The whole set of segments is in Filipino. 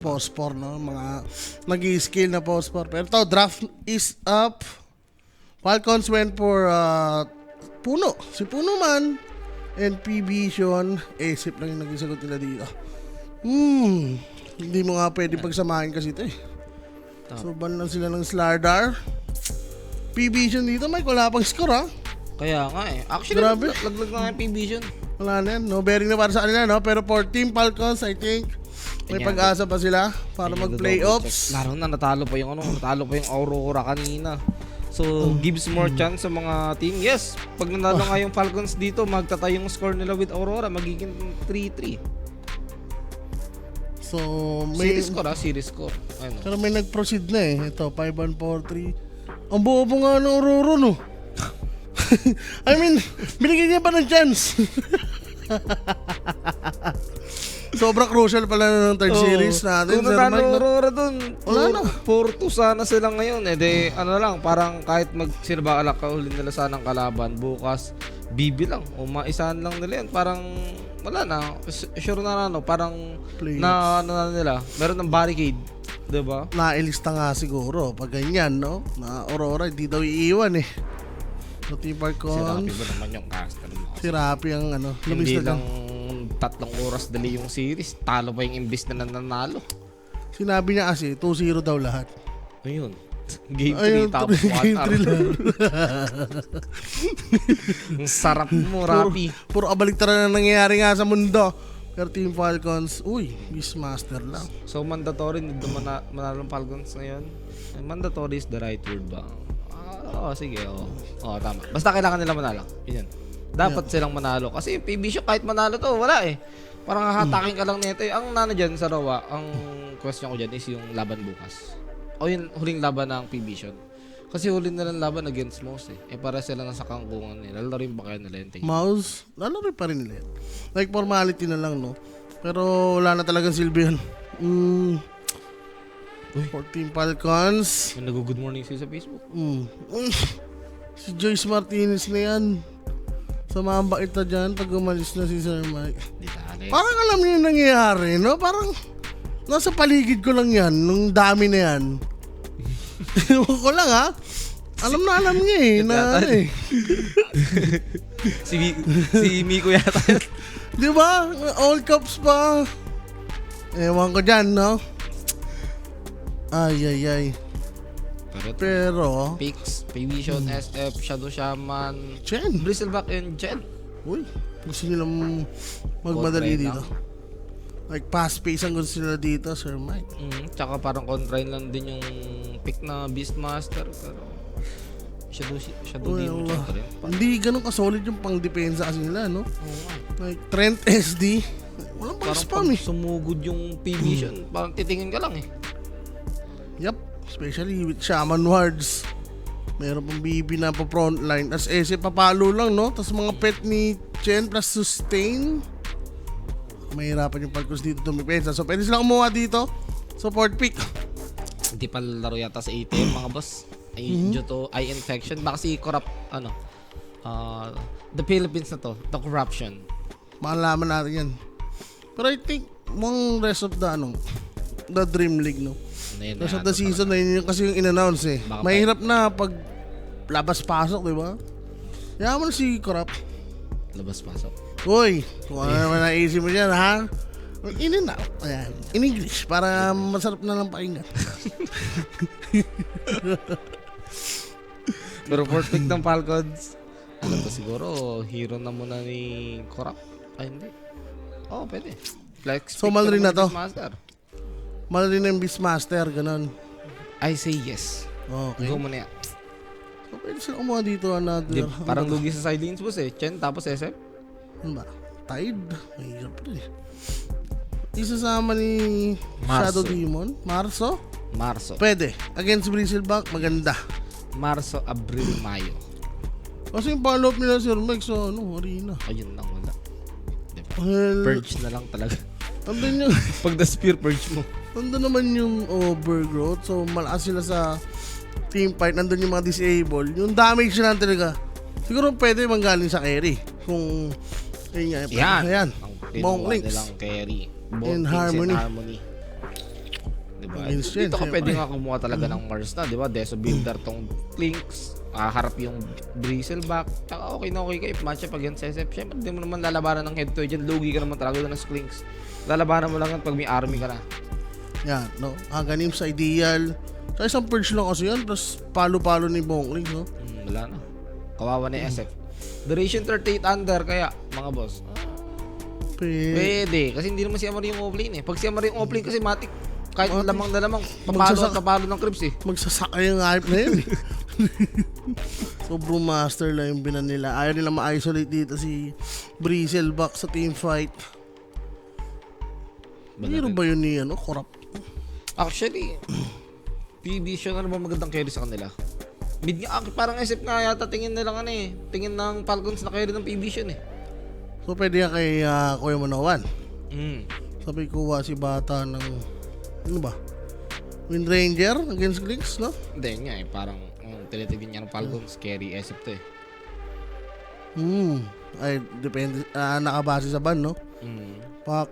Pospor, no? Mga nag-i-skill na Pospor. Pero to, draft is up. Falcons went for Puno. Si Puno man. And P-Vision. Sip lang yung naging sagot nila dito. Hindi mo nga pwede pagsamahin kasi ito eh. So, ban lang sila ng Slardar. P-Vision dito, Mike, wala pang score ha. Kaya nga eh. Actually, Grabe. laglag na nga yung P-Vision. Wala na yan. No bearing na para sa kanila, no? Pero for Team Falcons, I think, may pag-asa pa sila para mag-playoffs. Laro na natalo pa yung Aurora kanina. So, gives more chance sa mga team. Yes, pag nanalo nga yung Falcons dito, magtatay yung score nila with Aurora, magiging 3-3. So, may... Series score. Ano? Pero may nag-proceed na eh. Ito, 5-1-4-3. Ang bobo nga ng Aurora, no? I mean, binigyan niya pa ng chance. Sobrang crucial pala ng third series natin. Kung natalo Aurora dun, wala na. 4-2 sana sila ngayon. Ano lang, parang kahit sila ba alak kahulin nila sanang kalaban, bukas, BB lang. O maisahan lang nila yan. Parang, wala na. Sure na parang, nila, meron ng barricade. Diba? Nailista nga siguro. Pag ganyan, no? Na Aurora, hindi daw iiwan eh. So, Team Falcons. Si Rapi ba naman yung caster mo? Si Rapi ang ano. Hindi lang 3 oras dali yung series. Talo pa yung imbis na nanalo. Sinabi niya kasi, 2-0 daw lahat. Ayun. Game 3 tapos 1 hour. Ang sarap mo, Rapi. Puro kabaliktaran na nangyayari nga sa mundo. Pero Team Falcons, Beastmaster lang. So, mandatory hindi manalo ng Falcons ngayon? Mandatory is the right word ba? Sige. Tama. Basta kailangan nila manalo. Yun. Dapat silang manalo. Kasi yung PB kahit manalo to, wala eh. Parang hahatakin ka lang nito eh. Ang dyan sa Rawa, ang question ko dyan is yung laban bukas. O yung huling laban ng PB. Kasi huling nilang laban against Mouse eh. Para sila nasa kangkungan eh. Lalo rin ba kayo nila yung tingin? Mouse, lalo rin pa rin nila. Like formality na lang, no? Pero wala na talagang silbi yan. For Team Falcons. May nag-good morning siya sa Facebook. Si Joyce Martinez na yan. Sumambait na dyan pag umalis na si Sir Mike. Parang alam niyo yung nangyayari, no? Parang nasa paligid ko lang yan, nung dami na yan. Ko lang ha. Alam niya eh. Si Miko yata yun. Di ba? All Cups pa. Ewan ko dyan, no? Ay. Pero Pix, P-Vision, SF, Shadow Shaman, Chen. Bristleback, and Chen. Uy, gusto nilang magmadali dito. Like fast pace ang gusto nila dito, Sir Mike. Tsaka parang contrain lang din yung pick na Beastmaster. Pero Shadow Demon tsaka rin. Hindi ganun ka-solid yung pang-depensa kasi nila, no? Like Trent SD. Walang Parang pang-spam pag eh. sumugod yung P-Vision, parang titingin ka lang eh. Yup, especially with Shaman Wards. Meron pang BB na pa frontline. Tapos papalo lang, no? Tapos mga pet ni Chen plus sustain. Mahirapan yung Falcons dito tumipensa. So pwede silang umuha dito. Support pick. Hindi pa laro yata sa ATM mga boss. Due to eye infection. Baka si corrupt, the Philippines na to, the corruption. Malaman natin yan. Pero I think, mga rest of the Dream League, no? Rest of the season na yun kasi yung in-announce eh. Baka Mahirap na pag labas-pasok, di ba? Yaman si Corrupt. Labas-pasok. Uy, kung ano naman naisip mo dyan, ha? In and out. Ayan. In English, para masarap na lang pakinggan. Pero for pick ng Falcons, siguro, hero na muna ni Corrupt. Ay, hindi. Pwede. Flex So, mal rin na to? Beastmaster. Malali na yung Beastmaster, ganun. I say yes. Okay. Go mo na yan. So, pwede sila kumuha dito another. Parang lugi sa sidelines boss eh. Chen tapos SF. Ano ba? Tide? Mahirap rin eh. Isasama ni Marso. Shadow Demon. Marso? Pwede. Against Bristleback, maganda. Marso, Abril, Mayo. Kasi yung follow-up nila Sir Mike sa arena. Ayun lang wala. Diba? Well, Purge na lang talaga. Tandun yung, Pag na-spear purge mo. tandun naman yung overgrowth. So, malakas sila sa team fight. Nandun yung mga disable. Yung damage na lang talaga. Siguro pwede manggaling sa carry. Kung, Yan. Ayan. Ang Bong tinuwa links. nilang carry. In harmony. Diba? Against yan, Dito ka siyempre. pwede nga kumuha talaga ng Mars na, di ba? Deso Builder tong Clinks, harap yung Bristleback, tsaka okay na okay kayo. Matchup against SF, syempre hindi mo naman lalabanan ng head to head dyan. Lugi ka naman talaga doon ng Clinks. Lalabanan mo lang yan pag may army ka na. Yan, no? Ganim sa ideal. Sa isang purge lang kasi yan, tapos palo-palo ni Bongling, no? Wala na. Kawawa na yung SF. Duration 38 under, kaya mga boss. Pwede, kasi hindi naman si Amari yung offlane eh. Pag si Amari yung offlane kasi matik, kahit lamang na lamang, papalo at papalo ng creeps eh. Magsasakay yung hype na yun. So, Brewmaster lang yung binan nila. Ayaw nila ma-isolate dito si Bristleback sa team fight. Hero ba yun ni, corrupt? Actually, PB siya na naman magandang carry sa kanila. Mid nga, parang SF na yata tingin nila tingin ng Falcons na carry ng PB siya eh. So, pwede yan kay Kuya Manowan. Mm. Sabi ko si Bata ng, ano ba? Wind Ranger against Glinks, no? Hindi nga parang tinitignan niya ng Falcons, carry SF to eh. Ay, depende, nakabase sa ban, no? Pak,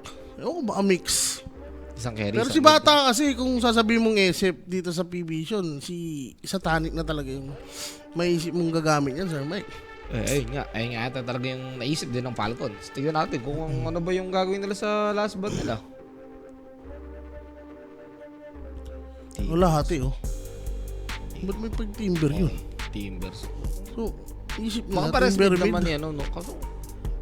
baka mix. Isang carry. Pero si Bata kasi, kung sasabihin mong SF dito sa PB si Satanic na talaga yung maisip mong gagamit yan, Sir Mike. Ayun nga ata talaga yung naisip din ng Falcons. Tignan natin kung ano ba yung gagawin nila sa last ban nila. Wala hati, Ba't may pag-timber yun? Timbers. So, isip Mga na, pares timber naman mid. yan, no? Kaso,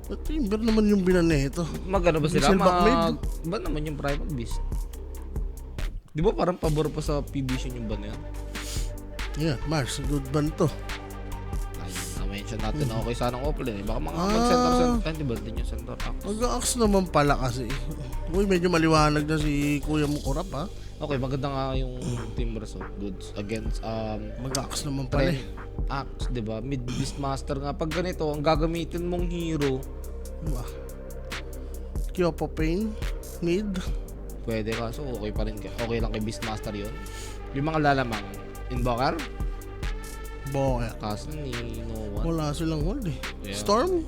Ba't timber naman yung binan na ito? magano ba sila? Bristleback mid? Ba naman yung Primal Beast? Di ba parang pabor pa sa PB yung ban na yan? Yeah, Mars, good ban to. Na-mention natin na okay sanang offline eh. Baka mga mag-center, di ba din yung center axe? Mag-aaks naman pala kasi. Uy, medyo maliwanag na si Kuya mo Kurap, ha? Okay, maganda nga yung Timbers of Goods against Mag-aaks naman pala, Axe, di ba? Mid Beastmaster nga. Pag ganito, ang gagamitin mong hero, Diba? Kyopo Pain, mid. pwede ka. So, okay pa rin. Okay lang kay Beastmaster yun. Yung mga lalamang, Invoker, Boya. kaso ni no one. Wala silang hold, Yeah. Storm?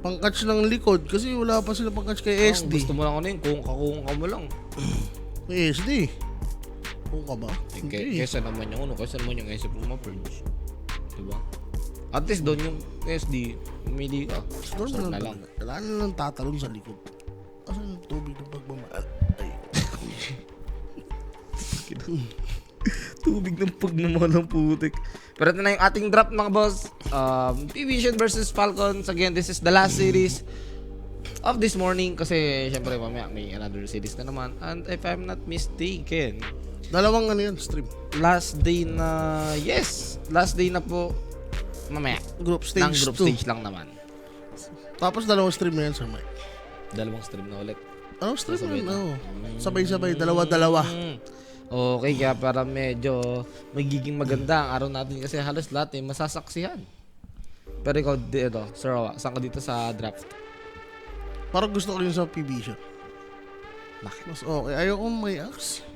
Pangkatch ng likod kasi wala pa sila pangkatch kay SD. Gusto mo lang kung ka mo lang. Kay SD. Kung ka ba? Kesa naman yung kesa naman yung SF mo ma-purge. Diba? At least doon yung SD, umili ka. Storm na na lang. Wala na lang tatalon sa likod. Asan yung tubig ng pagmamahal? Ay. Tubig ng pagmamahal ng putik. Pero ito na yung ating draft mga boss. Division versus Falcons. Again, this is the last series of this morning. Kasi syempre mamaya may another series na naman. And if I'm not mistaken, Dalawang stream. last day na po mamaya. Group stage Ng group 2. stage lang naman. Tapos dalawang stream na yan, Sir Mike. Dalawang stream na ulit. Ano stream Sabay na? Sabay-sabay, dalawa-dalawa. Okay, kaya para medyo magiging maganda ang araw natin kasi halos lahat masasaksihan. Pero ikaw, Sir Rawa, saan ka dito sa draft? Parang gusto ko yun sa PB siya. Bakit? Mas okay. Ayoko may axe.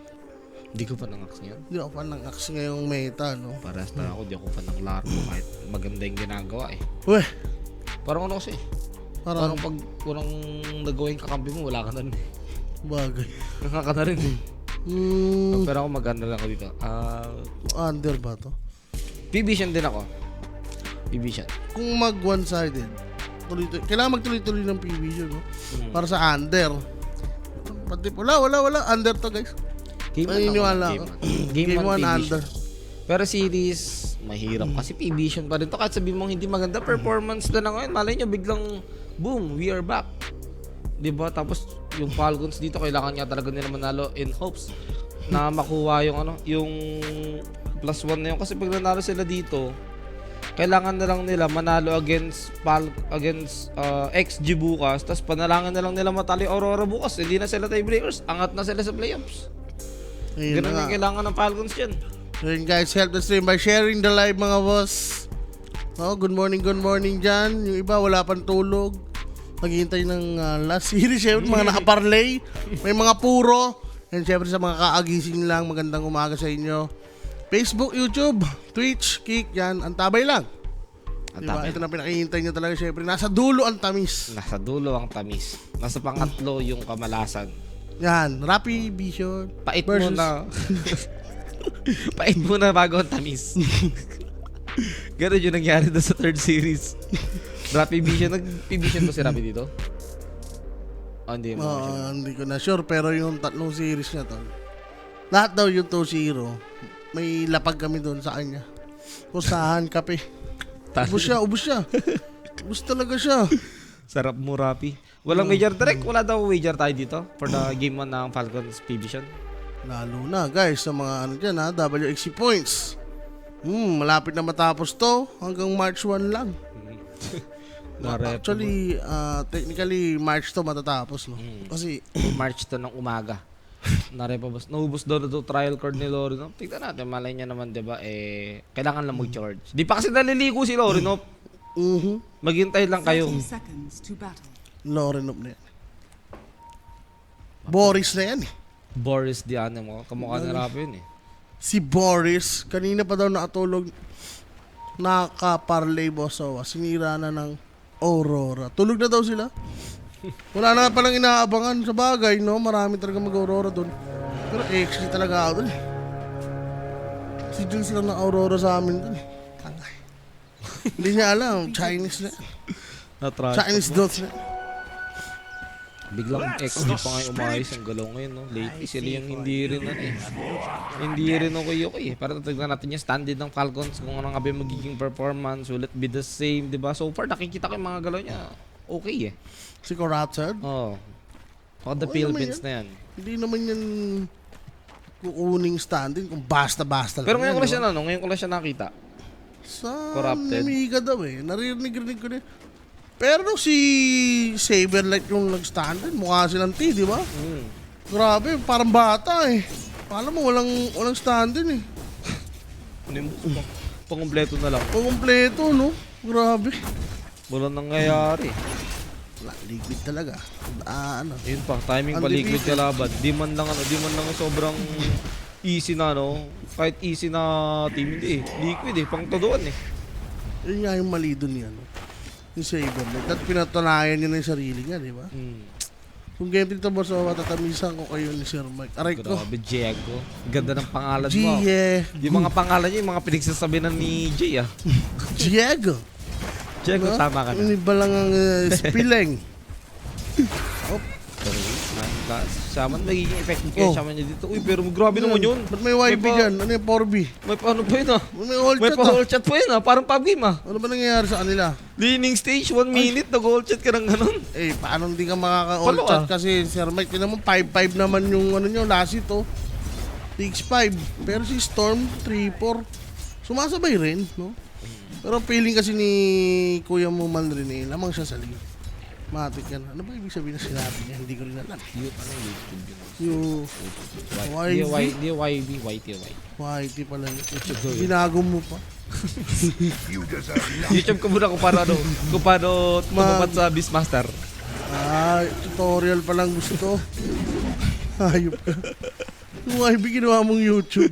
Hindi ko pa nang-axe ngayon. Hindi ako pa ng axe ngayong meta, no? Parehas na ako, di ako pa ng laro kahit maganda yung ginagawa eh. Weh, Parang ano kasi, parang pag walang nagawa yung kakampi mo, wala ka na rin eh. bagay. Naka ka na rin eh. Pero ako maganda lang ako dito. Under ba to? PB din ako. PB siya. Kung mag one-sided, kailangan magtuloy-tuloy ng PB siya, no? Para sa under. Pati wala. Under to, guys. Game Naniniwala ako. Game 1 1 under. Pero series, mahirap kasi PB pa rin to. Kahit sabihin mong hindi maganda performance na ngayon, malay nyo biglang boom, we are back. Diba? Tapos yung Falcons dito kailangan nga talaga nila manalo in hopes na makuha yung +1 na yun. Kasi pag nanalo sila dito, kailangan na lang nila manalo against XG bukas, tapos panalangin na lang nila matali Aurora bukas. Hindi na sila tiebreakers, angat na sila sa playoffs. Ayun Ganun na yung nga. kailangan ng Falcons dyan. So yun, guys, help the stream by sharing the live, mga boss. Good morning dyan. Yung iba wala pang tulog. Naghihintay ng last series. Syempre, mga nakaparlay. May mga puro. And syempre sa mga kaagising lang, magandang umaga sa inyo. Facebook, YouTube, Twitch, Kick, yan. Antabay lang. Diba? Ito na pinakihintay nyo talaga. Syempre, nasa dulo ang tamis. Nasa dulo ang tamis. Nasa pangatlo yung kamalasan. Yan, Rappi Vision. Pait versus- muna. Pait muna bago ang tamis. Ganun yung nangyari doon sa third series. Rappi Vision. Nag-Vision ba si Rappi dito? Oh, hindi mo. Hindi ko na sure, pero yung tatlong series niya to. Lahat daw yung 2-0. May lapag kami doon sa kanya. Pusahan, kape. Ubus siya. Ubus talaga siya. Sarap mo, Rappi. Walang wager direct. Wala daw wager tayo dito for the game 1 ng Falcons P-Vision. Lalo na guys, sa mga ano dyan ha, WXC points. Malapit na matapos to. Hanggang March 1 lang. Actually, technically, March to matatapos, no? Kasi, March to ng umaga. Naubos daw na to trial card ni Lori, no? Tignan natin, malay niya naman, di ba, kailangan lang mag-charge. Di pa kasi naliligo si Lori, no? Maghintay lang kayo. 30 seconds to battle. Lorenop na yan. Boris na yan eh. Boris Diane mo, kamukha ni Rappi yun eh. Si Boris, kanina pa daw nakatulog, nakaparlay Bosawa, sinira na ng Aurora. Tulog na daw sila. Wala na palang inaabangan sa bagay, no? Marami talaga mag-Aurora doon. Pero XG talaga ako doon. Si Jules lang ng Aurora sa amin doon. Hindi niya alam, Chinese na. Chinese dots na. Biglang XG pa ngayon umayos ang galaw ngayon, no? Lately sila yung hindi rin Hindi rin okay. Para tignan natin yung standard ng Falcons kung anong abi magiging performance. Will it be the same, di ba? So far, nakikita ko yung mga galaw niya. Okay eh. Si Corrupted? Oo. All the Okay Philippines naman na yan. Hindi naman yan kukuning standing kung basta-basta lang. Pero ngayon ko lang yan, siya ngayon ko lang siya nakita. Sa Corrupted. Namiga daw eh. Narinig ko na. Pero nung si Saberlight yung nag-standard, mukha silang T, di ba? Grabe, parang bata eh. Paano mo, walang standard eh. Ano yung pangumpleto na lang. Kumpleto, no? Grabe. Walang nangyayari. Wala, liquid talaga. Ano? Yun pa, timing pa liquid kalaban. Di man lang sobrang easy na kahit easy na team hindi eh. Liquid eh, pang todoan eh. Yun nga yung mali dun yan. No? Yung Saberlight. At pinatunayan niya na yung sarili niya, di ba? Kung game dito boss, matatamisan ko kayo ni Sir Mike. Aray ko. Grabe, Diego. Ganda ng pangalan mo. Gie. Yung mga pangalan niya, yung mga pinagsasabi na ni Jay ah. Diego. Diego, Diba? tama ka na. Ini ba lang ang spilling? Shaman, magiging effective kaya Shaman niya dito. Uy, pero grabe naman yun. Ba't may YB dyan? Ano yung 4B? May paano pa yun ah? May all May chat pa-whole chat pa yun ah. Parang pub-game ah. Ano ba nangyayari sa kanila? Leaning stage, 1 minute, nag-whole chat ka ng ganun. Eh, paano hindi ka makaka-all Palo chat? ah. Kasi Sir Mike, tinan mo, 5-5 naman yung ano nyo, last ito. 6-5. Pero si Storm, 3-4. Sumasabay rin, no? Pero feeling kasi ni Kuya mo man rin eh, lamang siya sa league. Matik yan. Ano ba ibig sabihin na sinabi niya? Hindi ko rin alam. Yung YB. YT pala yun. Binago mo pa. YouTube ko muna kung paano tumapat sa Beastmaster. Tutorial pa lang gusto. Hayop ka. Yung YB ginawa mong YouTube.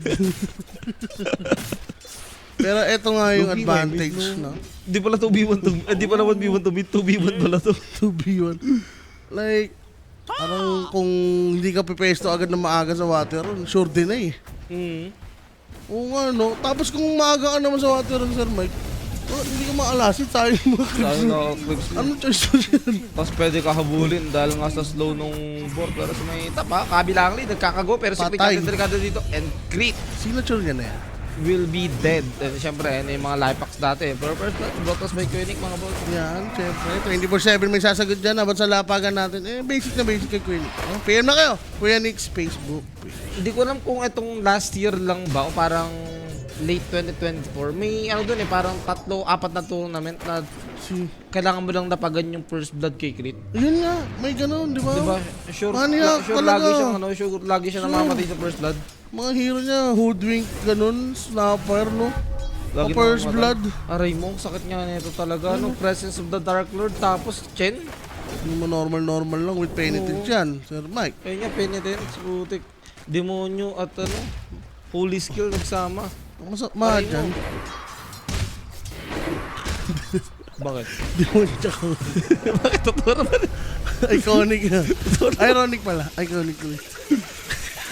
Pero eto nga yung advantage, no? Di pala 2v1 di pala 1v1 2v1 pala to. 2v1. Like, parang kung hindi ka pipesto agad na maaga sa water, sure din na eh. Oo nga, no? Tapos kung maaga ka naman sa water, Sir Mike, hindi ka maalasin tayo mga clips. Anong choice mo yan? Tapos pwede ka habulin dahil nga sa slow nung board. Pero sa may tap ha, kabilang lead, nagkakago. Pero si Patay. Delikado dito and crit Signature niya na yan. will be dead. Siyempre, ano yung mga life packs dati. Pero first blood, broadcast by Koenig, mga boss. Yan, syempre. 24/7 may sasagot dyan. Abot sa lapagan natin. Basic na basic kay Kuya Nick. PM na kayo. Kuya Nick's Facebook. Hindi ko alam kung itong last year lang ba o parang late 2024. May ano dun parang 3-4 na tournament na kailangan mo lang napagan yung first blood kay Crit. Yun nga, may ganun, di ba? Diba? Sure Maniac lagi talaga. siyang lagi siya namamatay sa first blood. Mga hero niya, hoodwink, ganun, snapper, no? Lagi First namamatay. blood. Aray mo, sakit nga nito talaga. No? Presence of the Dark Lord, tapos Chen. Hindi mo normal lang with penitence yan, Sir Mike. Kaya niya, penitence, putik. Demonyo at holy skill nagsama. Mahal dyan. Bakit? Di mo tsaka. Bakit totoo naman? Iconic. Ironic pala. Iconic ulit.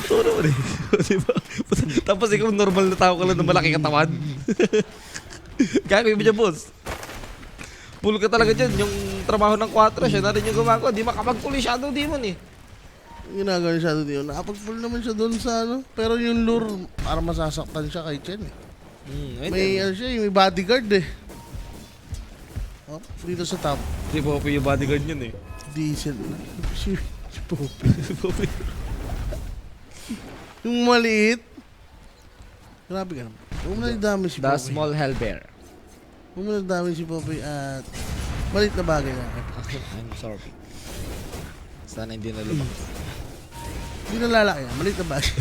Totoo naman eh. Diba? Tapos ikaw normal na tao ka lang na malaki katawan. Gagawin mo dyan, boss. Full ka talaga dyan. Yung trabaho ng 4, siya na rin yung gumagawa. Di makapag-fully Shadow Demon eh. Ginagawa ni Shadow Demon. Nakapag-full naman siya doon sa ano. Pero yung lure, para masasaktan siya kay Chen eh. May ano siya, may bodyguard eh. Oh, dito sa top. Si Poppy yung bodyguard yun eh. Decent na. Si Poppy. Yung maliit. Grabe ka naman. Huwag mo na idami si The Poppy. Small Hell Bear. Huwag mo na idami si Poppy at maliit na bagay na. I'm sorry. Sana hindi na lumaki. Hindi na lalaki yan. Maliit na bagay.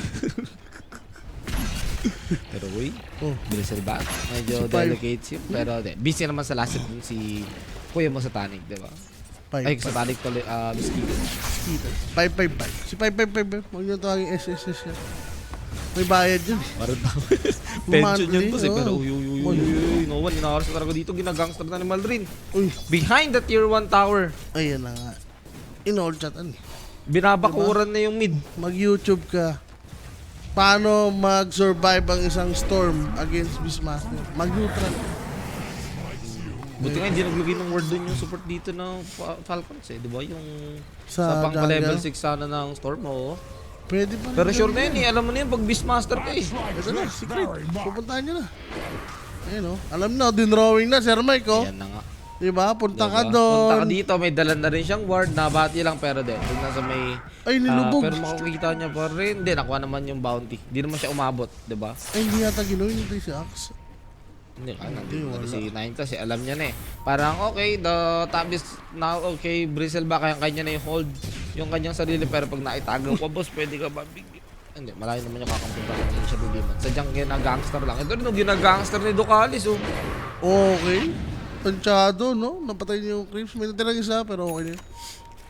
Pero uy, Oh. Bristle Bat. Medyo Si Five. delicate siya. Pero busy naman sa last dun si kuya mo sa Tanic, di ba? Ay, sa Tanic tuloy, Mosquito. 555. Si 555. Huwag nyo tawagin SSS yan. May bayad yun. Parang pension yan boss eh. Monthly, Pero oh. uy, no one, inakaras na talaga dito. Ginagangster na ni Maldrin. Uy, Behind the tier 1 tower. ayan na nga. In-all chatan. Binabakuran na yung mid. Mag-YouTube ka. Paano mag-survive ang isang storm against Beastmaster? Mag-neutral. Buti nga hindi naglagay ng word dun yung support dito ng Falcons eh. Di ba? Yung Sa sa pang level jungle. 6 sana ng Storm, oo. Pwede pa rin. Pero sure na yun eh. Alam mo na yun pag Beastmaster ka eh. Ito na, secret. Pupuntahan nyo na. Ayun o. Alam na, dinrawing na, Sir Mike o. Yan na nga. Diba? Punta ka Diba? Punta ka doon. dito, may dalan na rin siyang ward, nabati lang pero din. Doon nasa may... Ay, nilubog. pero makikita niya pa rin. Hindi, nakuha naman yung bounty. Hindi naman siya umabot, di ba? Ay, hindi yata ginoy yung si Axe. Hindi ka, Hindi, nandito wala. si Nine kasi alam niya na eh. Parang okay, the top is now okay, Bristle ba kaya kanya na yung hold yung kanyang sarili pero pag naitago ko boss, pwede ka ba bigyan? Hindi, malayo naman yung kakampunta ko ng Shadow Demon. Sadyang ginagangster lang. Ito rin yung ginagangster ni Ducalis oh. Okay. Tansyado, no? Napatay niya yung creeps. May natirang isa, pero okay na yun.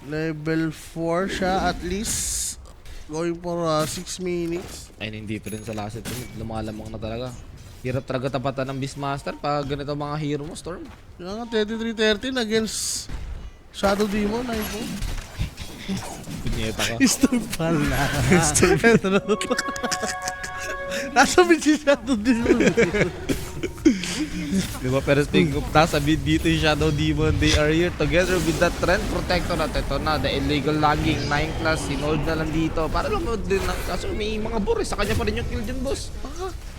Level 4 siya at least. Going for 6 minutes. Ay, hindi pa rin sa last ito. Lumalamang na talaga. Hirap talaga tapatan ng Beastmaster pag ganito mga hero mo, Storm. Kaya nga, 33-13 against Shadow Demon. 9 po. Punyeta ka. Storm pala. Storm. Nasa mid si Shadow Demon. Diba? Pero speaking of, nasa mid dito yung Shadow Demon. They are here together with that Trend Protector at ito na, the illegal logging, 9 class, sinold na lang dito. Para lang mo din lang. Kaso may mga Boris, sa kanya pa rin yung kill dyan, boss.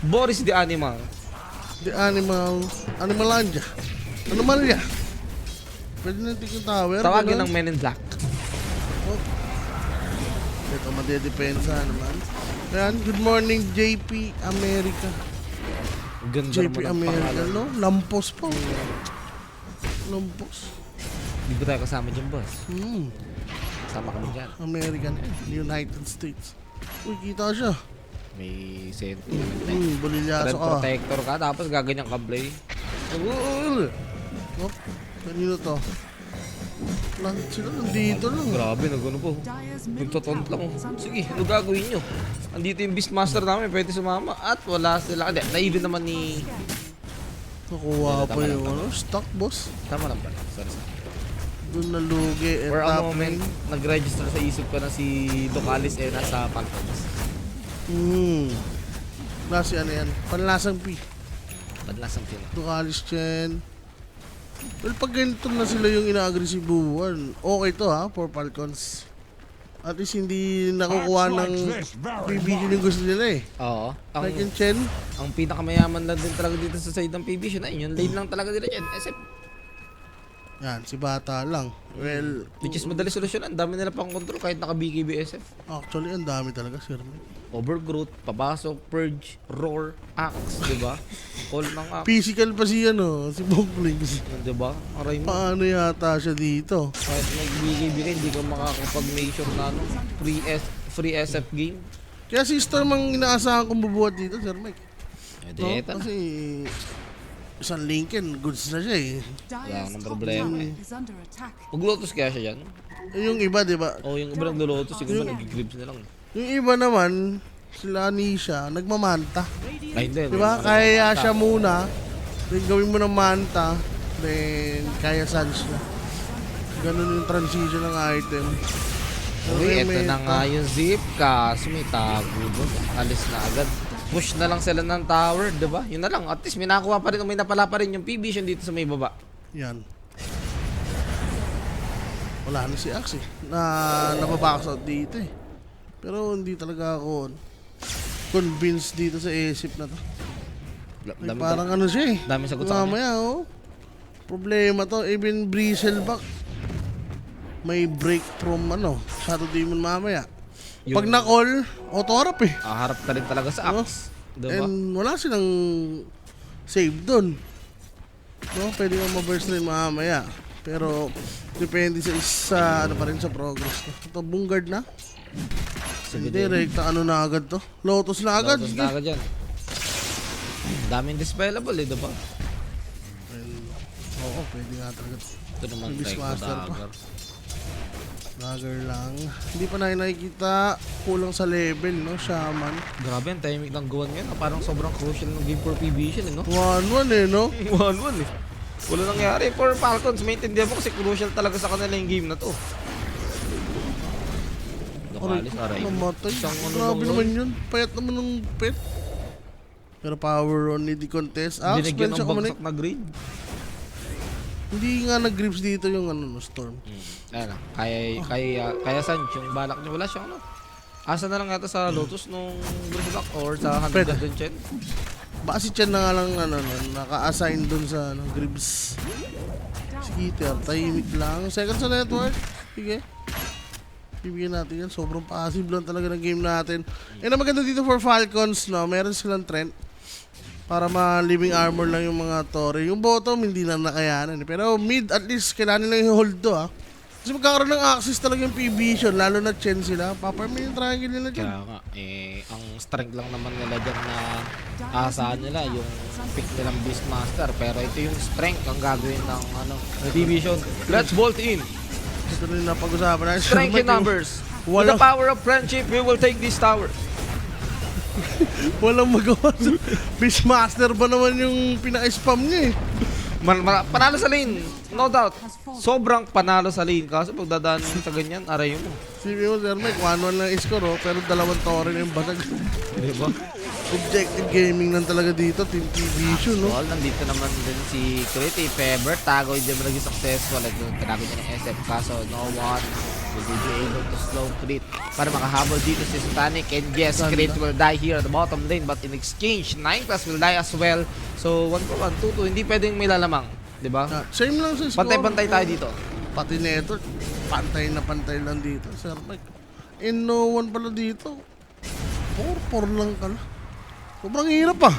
Boris the Animal. The Animalandia. Anomalya. Pwede natin yung tower. Tawagin ganun. ng Men in Black. Oh. Ito, madedepensa naman. Ayan, good morning JP America. Ganda JP naman ang America, pangalan. no? Lampos po. Lampos. Hindi ko tayo kasama dyan, boss. Kasama kami dyan. American United States. Uy, kita siya. May sentiment. Balilyaso Trend ka. Protector ka, tapos gaganyan ka play. Oh, kanino to? Lang sila nandito lang. Grabe, nagano po. Nagtotont lang. Sige, ano gagawin nyo? Andito yung Beastmaster namin, pwede sumama. At wala sila. Hindi, na-even naman ni... Nakuha pa Tama lang, yung tama. ano, stock boss. Tama lang pala. Sorry. Doon nalugi. For a moment, nag-register sa isip ko na si Ducalis nasa Falcons. Nasi ano yan? Panlasang P. Padlasang pila. Ducalis Chen. Well, pag ganito na sila yung ina-agresibuhan, okay to ha, for Falcons. At least hindi nakukuha ng PBG yung gusto nila eh. Oo. Like yung Chen, Ang pinakamayaman lang din talaga dito sa side ng PB, yun yung lane lang talaga nila dyan. SF. yan, si Bata lang. Well, Which is madali solusyonan. Dami nila pang control kahit naka-BKB SF. actually, ang dami talaga, Sir Mike. Overgrowth, papasok, purge, roar, axe, di ba? Call ng axe, Physical pa si ano, si Bonklings. di ba? Aray mo. Paano yata siya dito? Kahit nag-BKB ka, hindi ka makakapag-make sure na ano, free SF game. Kaya si Storm ang inaasahan kong bubuhat dito, Sir Mike. Eh, No? eto na. Kasi isang Lincoln, goods na siya eh. Wala nang problema eh. Mag-lotus kaya siya dyan? Eh, yung iba, di ba? O yung iba nag-lotus, yung iba nag-gribs na lang. Yung iba naman, sila Nisha, nagmamanta. Ay, hindi. Di ba? Kaya siya muna, then gawin mo ng manta, then kaya Sans na. Ganun yung transition ng item. Uy, eto na nga yung zip. Kaso may tago doon. Alis na agad. Push na lang sila ng tower, diba? Yun na lang. At least may nakuha pa rin o may napala pa rin yung P-Vision dito sa may baba. Yan. Wala na si Axe eh. Nababox out dito eh. Pero hindi talaga ako convinced dito sa isip na to. Ay, parang ano siya eh. Daming sagot sa kanya. Mamaya oh. Problema to. Even Bristleback may break from Shadow Demon mamaya. Pag na-call, auto-harap eh. Harap ka rin talaga sa Axe. Diba? And wala silang save dun. No, pwede nga ma-burst rin mamaya. Pero depende sa ano pa rin sa progress. Ito, Bungard na. Hindi, rekta na agad to. Lotus na agad. Lotus na agad yan. Daming dispellable eh, diba? Oo, pwede nga talaga. Ito naman, May Tech Beastmaster pa. Dagger. Dagger lang. Hindi pa na nakikita. Kulang sa level, no? Shaman. Grabe, ang timing ng gawan ngayon. Parang sobrang crucial ng game for P-Vision, eh, no? 1-1 eh, no? 1-1 eh. Wala nangyari. For Falcons, maintindihan mo kasi crucial talaga sa kanila yung game na to. Nakalis, aray. Namatay. Isang Grabe lang naman yun. Payat naman ng pet. Pero power on hindi contest. Binigyan Spell siya ng kumanik. bagsak na grade. Hindi nga nag-grips dito yung Storm. Ayan na. Kaya Sanch, yung balak niya. Wala siyang asa na lang yata sa Lotus nung Bristleback or sa Pwede. 100 dun, Chen. Baka si Chen na nga lang naka-assign dun sa Grips. Skitter, tahimik lang. Second sa network. Sige. Bibigyan natin yan. Sobrang passive lang talaga ng game natin. And ang maganda dito for Falcons, no? Meron silang trend. Para ma-living armor lang yung mga Torre. Yung bottom, hindi na nakayanan. Pero mid, at least, kailangan nila yung hold to, ha? Kasi magkakaroon ng access talaga yung P-Vision, lalo na Chen sila. Paparmin yung triangle nila dyan. Kaya nga, ang strength lang naman nila dyan na asahan nila, yung pick nilang Beastmaster. Pero ito yung strength ang gagawin ng P-Vision. Let's bolt in! Ito na yung napag-usapan natin. Strength in numbers. With the power of friendship, we will take this tower. Walang magawa. Beastmaster ba naman yung pinaka-spam niya eh. Panalo sa lane, no doubt. Sobrang panalo sa lane. Kasi pag dadaan sa ganyan, aray mo. Sabi mo, Sir Mike, 1-1 lang score, oh, pero 2 Torre na yung basag. Diba? Objective gaming lang talaga dito, Team P-Vision, no? Well, nandito naman din si Crit. If ever, tago hindi mo naging successful. Like, tinago niya ng SF. Kaso, no one will be able to slow Crit para makahabol dito si Satanic. And yes, Crit will die here at the bottom lane. But in exchange, 9+ will die as well. So, 1-1, 2-2. Hindi pwedeng may lalamang. Diba? Same lang sa score. Pantay-pantay tayo dito. Pati neto, pantay na pantay lang dito, Sir Mike. And no one pala dito. 4-4 lang ka na. Sobrang hirap ah.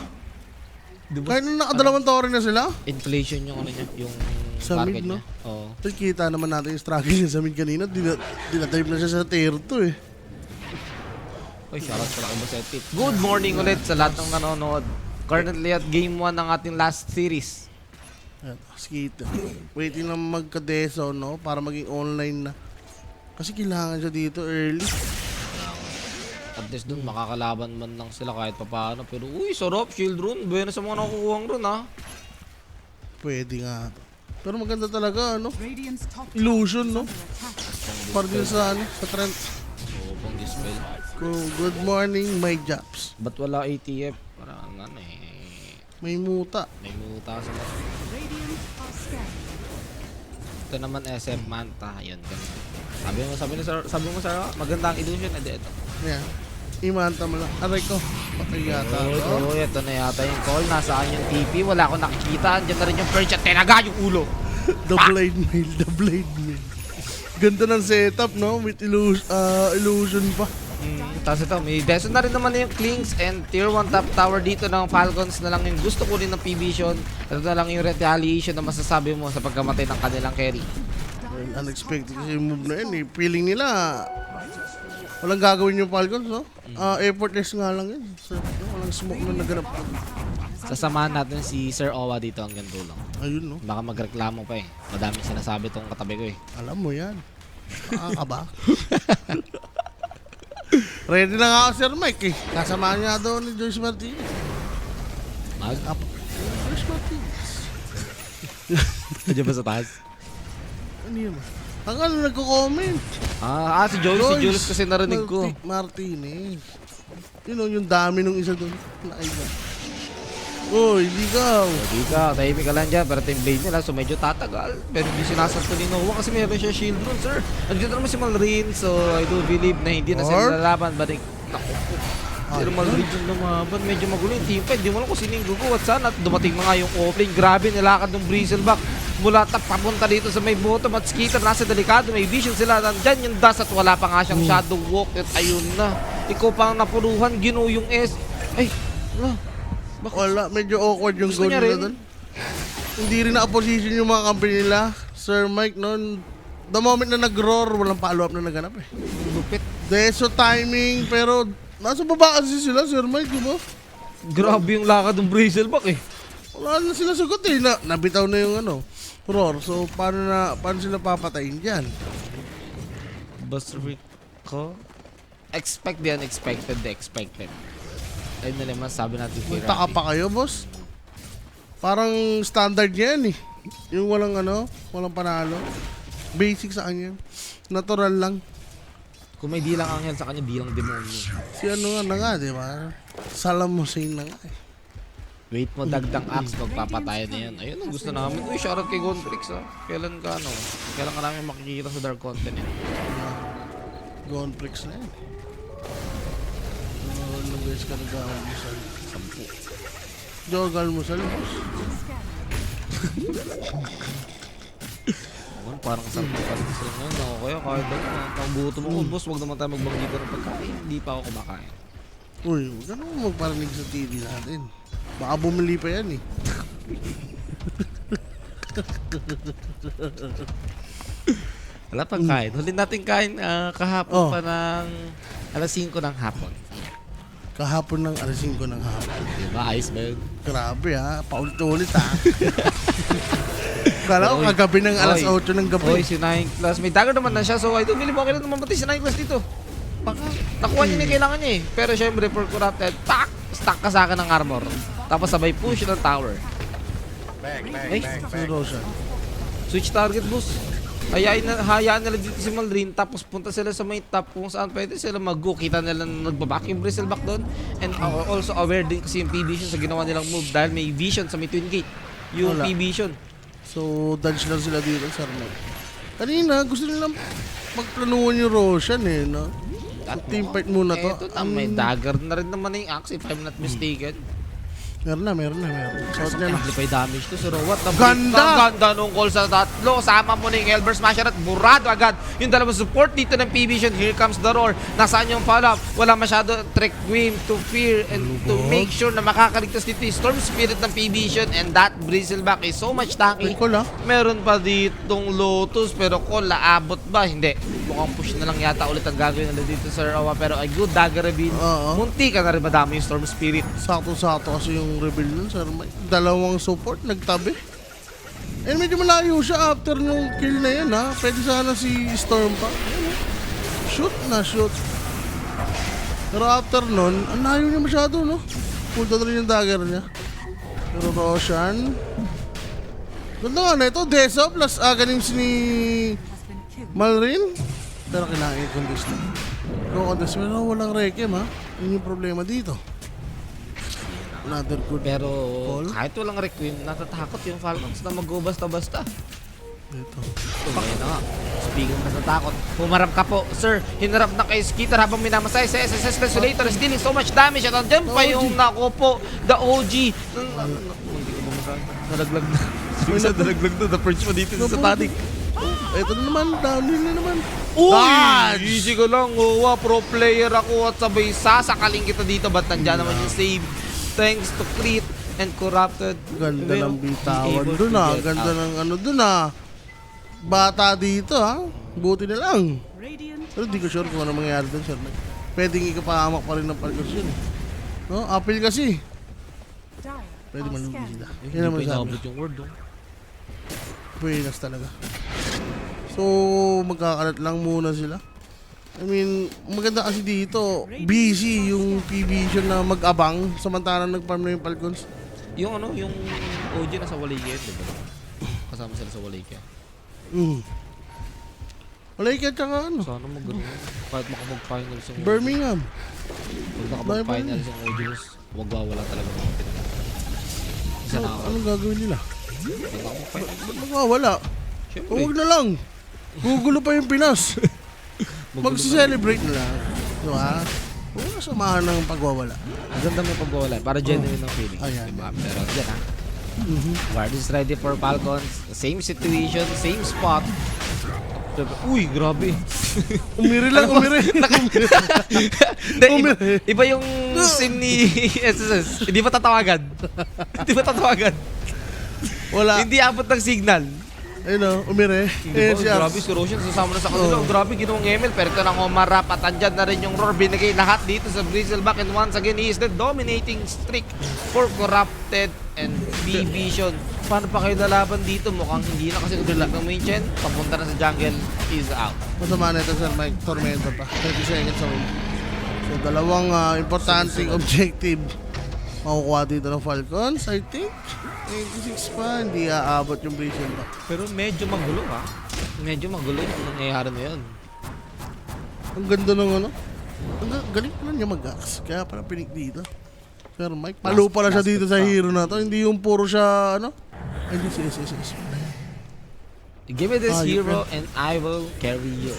Diba? Kahit na nakadalawang Torre na sila. Inflation yung yung Sa target mid, no? niya. Oo. Tapos kita naman natin yung struggle niya sa mid kanina. Dinadive na siya sa tier 2 eh. Uy, shoutout sa laki Basetit. Good morning ulit sa lahat ng nanonood. Currently at game 1 ng ating last series. Ayan, skita. Waiting lang magka-deso, no? Para maging online na. Kasi kailangan siya dito early. At least dun makakalaban man lang sila kahit papaano. Pero uy, sarap, shield rune. Buena sa mga nakukuhang rune ha. Pwede nga. Pero maganda talaga, ano? Illusion, no? Para din sa Trent. Oo, pang dispel. Good morning, my jobs. Ba't wala ATF? Parang May muta. may muta sa mga. Ito naman SF Manta. Yun, ganun. Sabi mo sir, maganda ang illusion. Edi, ito. Ayan. Imanta mo lang. Aray ko. Patay yata. Oo, ito na yata yung call. Nasaan yung TP? Wala akong nakikita. Andiyan na rin yung perch at tenaga yung ulo. The blade mail. The blade mail. Ganda ng setup, no? With illusion pa. Tapos ito, may Deso na rin naman yung Klings and tier 1 top tower dito ng Falcons na lang yung gusto ko rin ng P-Vision. Ito na lang yung retaliation na masasabi mo sa pagkamatay ng kanilang carry. Well, unexpected kasi yung move na yun. Eh. Feeling nila, walang gagawin yung Falcons, no? Effortless nga lang yun. So, walang smoke na naganap. Sasamahan natin si Sir Owa dito hanggang dulo. Ayun, no? Baka magreklamo pa eh. Madaming sinasabi tong katabi ko eh. Alam mo yan. Nakakaba. Ready na nga ako, Sir Mike, eh. Kasamahan niya doon ni Joyce Martinez. Joyce Martinez. Nandiyan ba sa taas? Ano yun? Ang ano nagko-comment? Si Julius kasi narinig ko. Martinez. Yun o, yung dami nung isa doon. Nakaiba. Uy, ligaw. Hindi ka, tahimik ka lang dyan. Pero team blade nila, so medyo tatagal. Pero hindi sinasanto ni Noah kasi meron siya shield nun, sir. Andito naman si Malrin, so I do believe na hindi na sila lalaban. But, naku po. Pero Malrin yung lumaban, medyo magulo yung team fight. Di mo alam kung sino yung guguwat saan. At dumating mga yung offlane. Grabe, nilakad ng Bristleback. Mula tap papunta dito sa may bottom at Skitter. Nasa delikado, may vision sila. Nandyan yung dust at wala pa nga siyang shadow walk. At ayun na. Ikaw pa ang napuruhan, gino yung S. Ay, wala. Wala, medyo awkward yung Gusto goal niya nila rin. doon. Hindi rin na-position yung mga company nila. Sir Mike, noon, the moment na nag-roar, walang follow-up na naganap eh. Lupit. Deso timing, pero nasa baba kasi sila, Sir Mike, di ba? Grabe yung lakad ng Bristleback eh. Wala na sila sagot eh. Nabitaw na yung roar. So, paano sila papatayin dyan? Buster ko. Expect the unexpected, the expected. Ayun na naman sabi natin kay Magtaka Rafi. pa kayo, boss? Parang standard yan eh. Yung walang walang panalo. Basic sa kanya. Natural lang. Kung may dilang anghel sa kanya, dilang demonyo. Si nga na nga, di ba? Salam Hussein na nga eh. Wait mo, dagdang axe, magpapatayan na yan. Ayun ang gusto namin. Uy, shoutout kay Gonflix Kailan ka namin makikita sa Dark Content yan? Gonflix na yan. Ilang beses ka nag-almusal? 10. Jog almusal, boss. Parang 10 pa rin sila ngayon. Ako kaya kahit daw, pagbuto mo ko, boss, wag naman tayo magbanggito ng pagkain. Hindi pa ako kumakain. Uy, huwag ka naman magparinig sa TV natin. Baka bumili pa yan eh. Wala pang kain. Huli natin kain kahapon pa ng alas 5 ng hapon. Kahapon ng alas 5 ng hapon. Diba? Ayos ba yun? Grabe ha, paulit-ulit ha. Kala ko kagabi ng alas 8 ng gabi. Oy, si 9 class. May dagger naman na siya, so I don't believe okay lang naman pati si 9 class dito. Baka, nakuha niya yung kailangan niya eh. Pero syempre, for corrupted, stuck ka sa akin ng armor. Tapos sabay push ng tower. Si Roshan. Switch target, boss. Hayaan nila dito si Malrin, tapos punta sila sa may top kung saan pwede sila mag-go. Kita nila na nagbaback yung Bristleback doon. And also aware din kasi yung P-Vision sa ginawa nilang move dahil may vision sa may Twin Gate. Yung Wala. P-Vision. So, dodge lang sila dito, Sir Mike. Kanina, gusto nilang pagplanuhan yung Roshan eh, no? So, team fight muna to. Eto na, may dagger na rin naman na yung axe if I'm not mistaken. Meron na. So, yan. Amplify damage to, Sir What the Ganda! Ang ganda nung call sa tatlo. Sama mo na yung Hellburn Smasher at burado agad yung dalawang support dito ng P-Vision. Here comes the roar. Nasaan yung follow-up? Wala masyado trick Gwyn to fear and to make sure na makakaligtas dito yung Storm Spirit ng P-Vision, and that Bristleback is so much tanky. May call, Meron pa ditong Lotus pero call, laabot ba? Hindi. Mukhang push na lang yata ulit ang gagawin nila dito, Sir Owa. Pero a good dagger reveal. Munti ka na rin madami yung Storm Spirit. Sakto-sakto kasi yung reveal nun, Sir Mike. Dalawang support, nagtabi. And medyo malayo siya after nung kill na yan, ha? Pwede sana si Storm pa. Shoot na shoot. Pero after nun, ang layo niya masyado, no? Punta na rin yung dagger niya. Pero Roshan. Ganda nga na ito, Desa plus aganim ni Malrin. Pero kailangan i-contest na. No contest, pero walang rekem, ha? Yun yung problema dito. Another good Pero call. kahit walang requiem, natatakot yung Falcons na mag-go basta-basta. Ito. Okay na nga. Speaking of natatakot, humarap ka po, sir. Hinarap na kay Skitter habang minamasay sa SSS Resolator is dealing so much damage at andyan pa yung nako po, the OG. Hindi ko bumasa. Nalaglag na. Sa nalaglag na. The-purge mo dito sa static. Ito na naman, downhill na naman. Uy! Easy ko lang, pro player ako at sabay sasakaling kita dito. Ba't nandyan naman yung save? Thanks to Crit and Corrupted. Ganda ng bitawan dun ganda ng dun bata dito buti na lang. Pero di ko sure kung ano mangyayari dun, sir. Pwedeng ikapahamak pa rin ng Falcons yun. No? Appeal kasi. Pwede malugi sila. Yan naman sabi. yung word, Buenas talaga. So, magkakalat lang muna sila. I mean, maganda kasi dito, busy yung P-Vision na mag-abang samantalang nag-farm na yung Falcons. Yung yung OG nasa Walayke, di ba? Kasama sila sa Walayke. Lakers tsaka ano, Sana mag-ano. Kahit makapag-finals yung Birmingham. Pag nakapag-finals yung Audios, wag wala talaga mga pinag. Isa na ako. Anong gagawin nila? Pag nakapag-finals. Ba't magwawala? Siyempre. Huwag na lang. Gugulo pa yung Pinas. Magsi-celebrate na lang. Diba? Huwag na samahan ng pagwawala. Ang ganda may pagwawala. Para genuine ng feeling. Ayan. Diba? Pero dyan ha. Guard is ready for Falcons. Same situation, same spot. Uy, grabe. Umiri lang, umiri. Hindi, iba yung sim ni SSS. Hindi pa tatawagan. Hindi pa tatawagan. Wala. Hindi abot ng signal. Ayun o, umiri. Ayun si Grabe Ax. si Roshan, sasama na sa kanila. Oh. Grabe, ginawang Emil. Pero ito ng Omar Rap at andyan na rin yung Roar. Binigay lahat dito sa Bristleback. And once again, he is the dominating streak for Corrupted and B-Vision. Paano pa kayo lalaban dito? Mukhang hindi na kasi nagdala ng main chain. Papunta na sa jungle, is out. Masama na ito, Sir Mike. Tormenta pa. 30 seconds away. So, dalawang importanteng objective makukuha dito ng Falcons. I think 86 pa. Hindi aabot yung vision pa. Pero medyo magulo ha. Medyo magulo yung nangyayari na yun. Ang ganda ng ano. Galing pala niya mag-axe. Kaya pala pinik dito. Sir Mike. Palo pala siya dito sa hero na to. Hindi yung puro siya ano. Ay, hindi si SSS. Give me this you hero and I will carry you.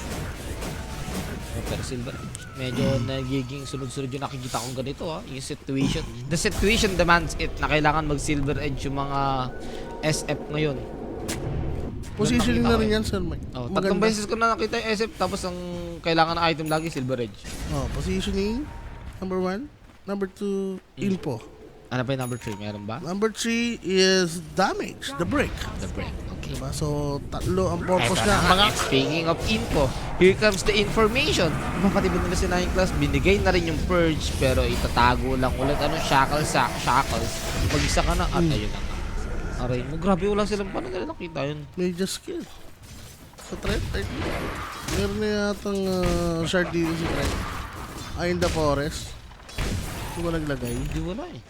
Pero Silver, medyo nagiging sunod-sunod yung nakikita kong ganito ha. Yung situation. The situation demands it na kailangan mag-Silver Edge yung mga SF ngayon. Positioning na rin yan, Sir Mike. Oh, tatlong beses ko na nakita yung SF tapos ang kailangan ng item lagi Silver Edge. Oh, positioning. Number 1. Number 2, info. Ano pa yung number 3? Meron ba? Number 3 is damage, the break. The break. Okay. Diba? So, tatlo ang purpose Eto niya. na nga. Speaking of info, here comes the information. Pati ba nila si Nine Class, binigay na rin yung Purge, pero itatago lang ulit. Ano, shackles. Mag-isa ka na, at ayun na nga. Aray mo, grabe, wala silang paano nila nakita yun. Major skill. Sa Trent, I think. Meron na yatang shard dito si Trent. In the forest. Hindi ba naglagay? Hindi wala eh.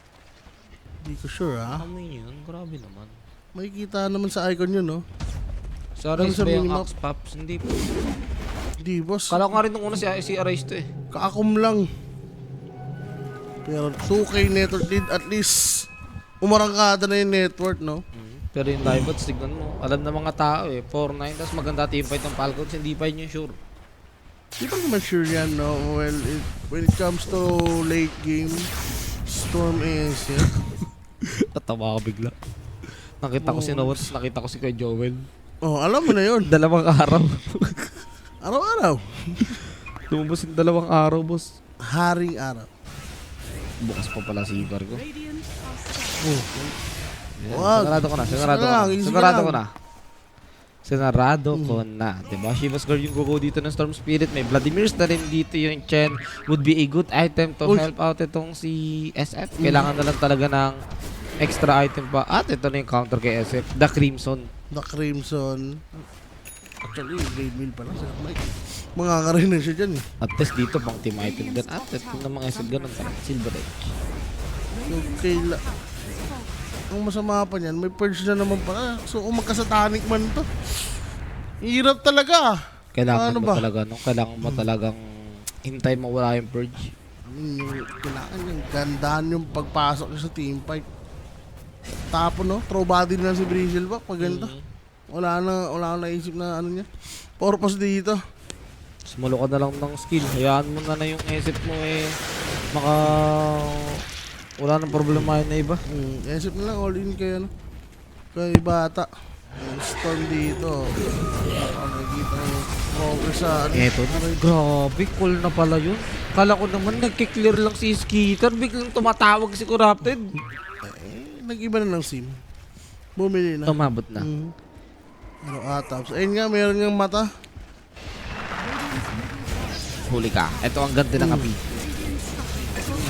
Hindi ko sure Amoy yun, grabe naman. Makikita naman sa icon yun, no? Sa Ano Arise sa ba yung minimap? Axe Pops? Hindi po. Hindi, boss. Kala ko nga rin nung una si Arise to eh. Kaakom lang. Pero 2K network lead, at least umarangkada na yung network, no? Pero yung live bots, tignan mo. Alam na mga tao eh. 4-9, tapos maganda teamfight ng Falcons, hindi pa yun yung sure. Di ba naman sure yan, no? Well, when it comes to late game, Storm is, yeah. Tatawa ako bigla. Nakita ko si Noah, tapos nakita ko si Kuya Joel. Oh, alam mo na yun. Dalawang araw. Araw-araw. Lumabas yung dalawang araw, boss. Haring araw. Bukas pa pala si Ibar ko. Oh. Yan, Wag. Sinarado ko na, sinarado ko Easy na. lang, easy Sinarado lang. ko na. Sinarado ko na. Diba? Shivas Guard yung gugo dito ng Storm Spirit. May Vladimir's na rin dito yung Chen. Would be a good item to Uy. help out itong si SF. Kailangan na lang talaga ng extra item pa. At ito na yung counter kay SF. The Crimson. The Crimson. Actually, grade meal pala sa Mike. Mangangarain na siya dyan, eh. At least dito pang team item din. At ito na mga SF ganun pa. Silver Edge. So, ang masama pa niyan, may purge na naman pala. So, kung magkasatanic man to, hirap talaga. Kailangan Ano mo ba? talaga, no? Kailangan mo talagang hintay mawala yung purge. Kailangan yung gandahan yung pagpasok niya sa team fight. Tapon, no? Throw body na si Bristleback pag ganito. Wala na naisip na ano niya. Purpose dito. Sumulo ka na lang ng skill. Hayaan mo na yung isip mo eh. Wala nang problema yun na iba. Isip na lang, all in kayo, no? Kay bata. Yung storm dito. Nakikita ko yung progress sa ano. Eto na. Grabe, cool na pala yun. Kala ko naman nagkiklear lang si Skitter. Biglang tumatawag si Corrupted. Nag-iba na ng sim. Bumili na. Tumabot na. Ano ataps. Ayun nga, meron niyang mata. Huli ka. Ito ang ganda ng api.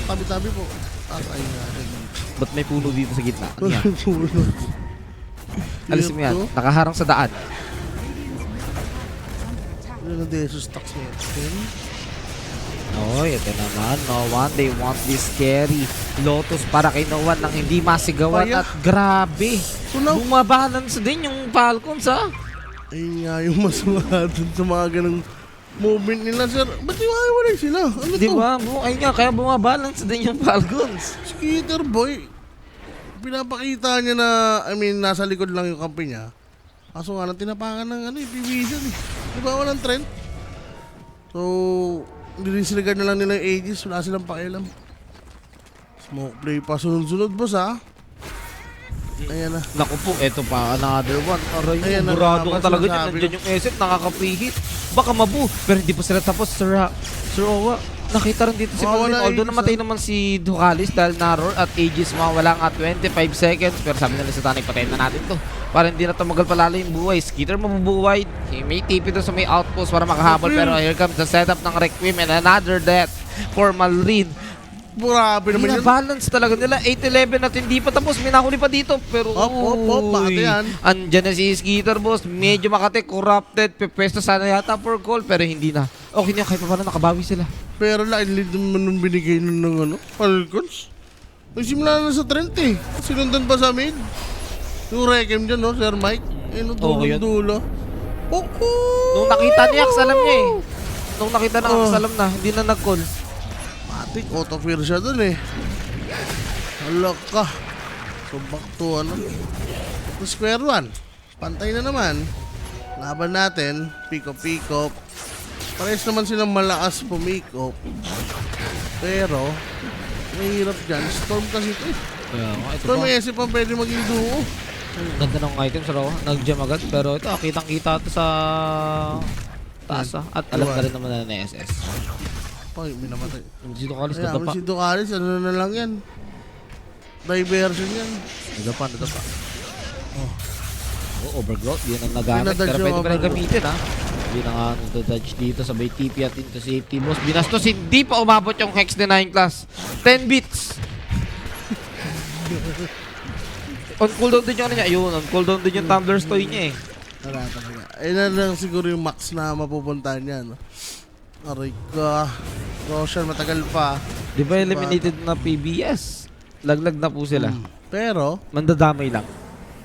Tabi-tabi po. Ayun nga. Ba't may puno dito sa gitna? Ano yan? Puno. Alisin mo yan. Nakaharang sa daan. Ano na desos tax niya? Oy, ito naman. No one, they want this scary Lotus para kay No one nang hindi masigawan. Paya. At grabe. Tunaw. Bumabalance din yung Falcons ha. Ayun nga yung masama dun sa mga ganang movement nila, sir. Ba't di maiwalay sila? Ano Di to? ba? Ayun nga, kaya bumabalance din yung Falcons. Skitter boy. Pinapakita niya na, nasa likod lang yung kampi niya. Kaso nga lang tinapakan ng PBC eh. Di ba walang trend? So, dinisregard na lang nila yung Aegis. Wala silang pakialam. Smoke play pa sunod-sunod, boss ha. Ayan na. Naku po, eto pa, another one. Aray, Ayan na, burado tama, ka talaga dyan. sinasabi Nandiyan yung SF, nakaka-pre-hit. Baka mabu, pero hindi pa sila tapos, Sir Owa. Nakita rin dito si Malvin. Mawawala Although Aegis, namatay naman si Ducalis dahil na-roar at Aegis mawala nga 25 seconds. Pero sabi nila sa Tanay, patayin na natin to. Para hindi na tumagal palalo yung buhay. Skitter mabubuhay. May TP doon sa may outpost para makahabol. Pero here comes the setup ng Requiem and another death for Malrin. Grabe naman yun. Balance talaga nila. 8-11 at hindi pa tapos. May nahuli pa dito. Pero Bakit yan? andyan na si Skitter, boss. Medyo makate, corrupted. Pepesta sana yata for call. Pero hindi na. Okay na, kahit pa pala nakabawi sila. Pero line lead naman nung binigay nun ng Falcons. Nagsimula na sa Trent eh. Sinundan pa sa mid. Yung Requiem dyan, no, Sir Mike. Okay yun. Dulo. Nung nakita ni Ax, alam niya eh. Nung nakita na Ax, alam na. Hindi na nag-call. Matik, auto-fear siya dun eh. Hala ka. So back to to square one. Pantay na naman. Laban natin. Pick-up. Parehas naman silang malakas pumik-up. Pero, mahirap dyan. Storm kasi ito eh. Kaya nga, ito Storm pa. SF ang pwede maging duo. Ganda ng items, raw. Nag-jam agad. Pero ito, kitang-kita ito sa taas ah. At alam na rin naman na SS. Ay, may namatay. Si Ducalis, Kaya, ganda pa. si Ducalis, ano na lang yan. Diversion yan. Ganda pa. Oh, overgrowth. Di na nagamit. Pinadodge Pero yung pwede pa rin overgrowth. gamitin ha. Hindi na nga nagdododge dito. Sabay TP at into safety. Boss, binastos. Hindi pa umabot yung Hex denying class. 10 bits. On cooldown din yung ano niya. Ayun, on cooldown din yung Tumbler's toy niya eh. Wala talaga. Ayun na lang siguro yung max na mapupuntahan niya. No? Aray ka. Roshan, matagal pa. Di ba eliminated na PBS? Laglag na po sila. Pero, Mandadamay lang.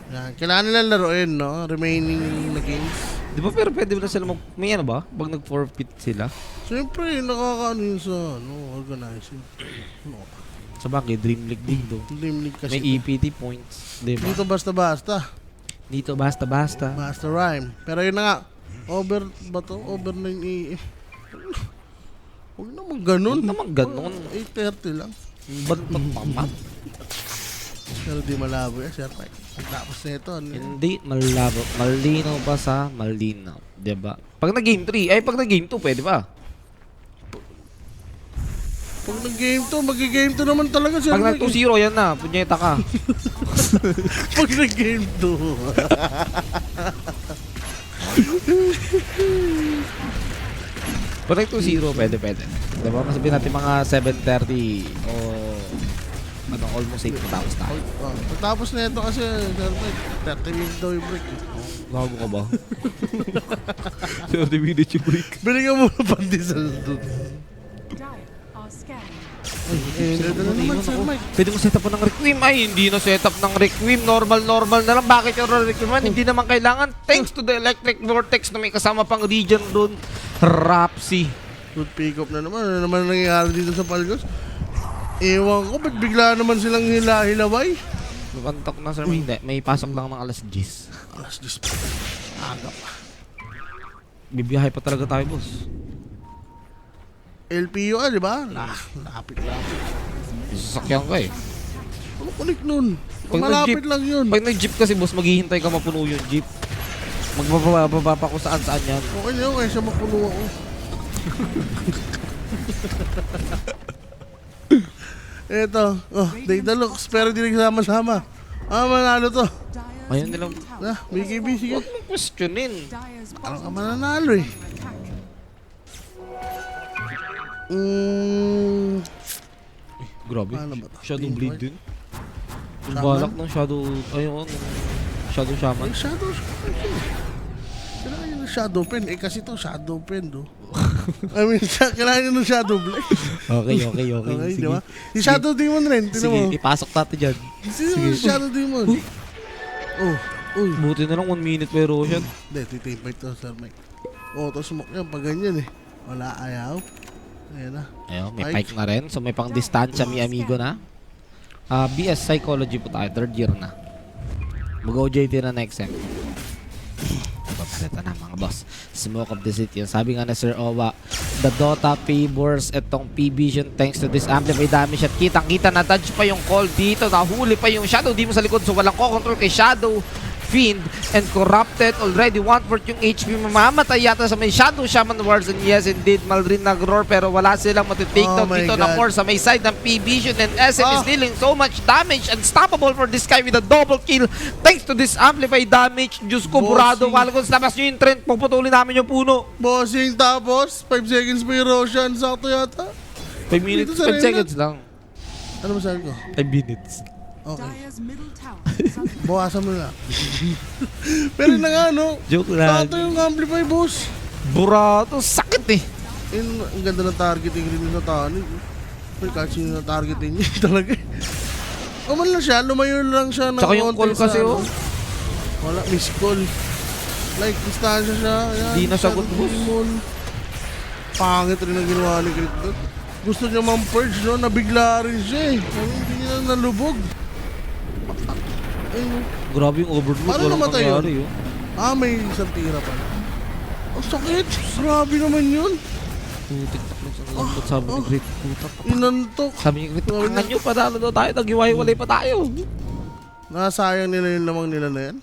yan, kailangan nila laruin, no? Remaining na games. Di ba pero pwede na sila may ano ba? Pag nag-forfeit sila? Siyempre, nakakaano yun sa organizing. No. Sa bagay, Dream League din do. Dream League kasi. May EPT points. Di ba? Dito basta-basta. Dito basta-basta. Basta rhyme. Pero yun na nga. Over ba to? Over na yung Huwag naman ganun. Huwag naman ganun. 8:30 lang. Bantot pamat. Pero di malabo yan, Sir Mike. Tapos na ito. Hindi malabo. Malinaw pa sa malinaw. Diba? Pag na-game 3, ay pag na-game 2, pwede ba? Pag nag-game to, mag-game to naman talaga, Sir Pag Mike. nag-2-0, yan na. Punyeta ka. Pag nag-game to. Pag nag-2-0, pwede. Diba? Masabihin natin mga 7:30 o ano, almost 8 tapos tayo. Pagtapos na ito kasi, Sir Mike, 30 minutes daw yung break. Gago ka ba? 30 minutes yung break. Binigyan mo na pandesal doon. Ito na naman, Sir Mike. Pwede mo set up ng Requiem. Ay, hindi na set up ng Requiem. Normal na lang. Bakit yung Requiem? Hindi naman kailangan. Thanks to the Electric Vortex na may kasama pang region doon. Rapsi. Good pick up na naman. Ano naman nangyayari dito sa Falcons? Ewan ko, ba't bigla naman silang hilaway? Makantok na, sir. May pasok lang ng alas 10. Alas 10 pa. Aga pa. Bibiyahe pa talaga tayo, boss. LPU di ba? Lapit. Sasakyan ka eh. Ano kunik nun? Pag Malapit nag-jeep- lang yun. Pag nag-jeep kasi, boss, maghihintay ka mapuno yung jeep. Magbababa pa kung saan yan. Okay na yun, kaya siya mapuno ako. Eto, Data Looks, pero di nagsama-sama. Manalo to. Ayun nilang, BKB, sige. huwag mong questionin. Parang ka mananalo eh. Grabe. Paano ba to? Shadow Team Blade fight? din. Yung Shaman? balak ng Shadow, ayun, Shadow Shaman. Ay, Shadow kailangan nyo ng Shadow Pen. Kasi to Shadow Pen, do. I mean, kailangan nyo ng Shadow Blade. Okay. Okay, Sige. di ba? Si Shadow Demon rin, tinan Sige, mo. ipasok natin dyan. Sino si Shadow Demon? Oh, Uy. Buti na lang 1 minute pa yung Roshan. Hindi, titipay to, Sir Mike. Auto-smoke yan pag ganyan eh. Wala, ayaw. Ayan na. Ayun, may pike na rin. So may pang distansya, mi amigo na. BS Psychology po tayo. 3rd year na. Mag-OJT na next sem. Ito na mga boss. Smoke of the city. Sabi nga na Sir Owa, the Dota favors itong P-Vision thanks to this amplified damage at kitang-kita na dodge pa yung call dito. Nahuli pa yung Shadow Demon sa likod. So walang ko-control kay Shadow. Fiend and Corrupted. Already 1/4 yung HP. Mamamatay yata sa may Shadow Shaman Wars. And yes, indeed, Maldrin nag-roar pero wala silang matitake down dito na more sa may side ng P-Vision. And SM is dealing so much damage. Unstoppable for this guy with a double kill. Thanks to this amplified damage. Diyos ko, burado. Walcons, labas nyo yung trend. Puputulin namin yung puno. Bossing tapos, 5 seconds pa yung Roshan. Sakto yata. 5 minutes, 5 seconds lang. Ano masabi ko? 5 minutes. Okay. Bawasan mo na. Pero na nga, no? Joke lang. Sakto yung amplify, boss. Burado, sakit eh. Ang ganda ng targeting rin sa Tani. Pero kahit sino na targeting niya talaga. Kuman lang siya, lumayo lang siya ng Tsaka yung call konti sa kasi, oh. Wala, miss call. Like, distansya siya. Ayan, Di nasagot, boss. Pangit rin ang ginawa ni Crit doon. Gusto niya mang-purge, no? Nabigla rin siya eh. Hindi niya nalubog. Ayun. Grabe yung overload. Paano Walang namatay yun? nangyari, oh. May isang tira pa. Ang sakit. Grabe naman yun. Putik na sa lambot, sabi ni Grit. Putak. Inantok. Sabi ni Grit, tangan nyo, padalo daw tayo. Nag-iwalay pa tayo. Nasayang nila yung lamang nila na yan.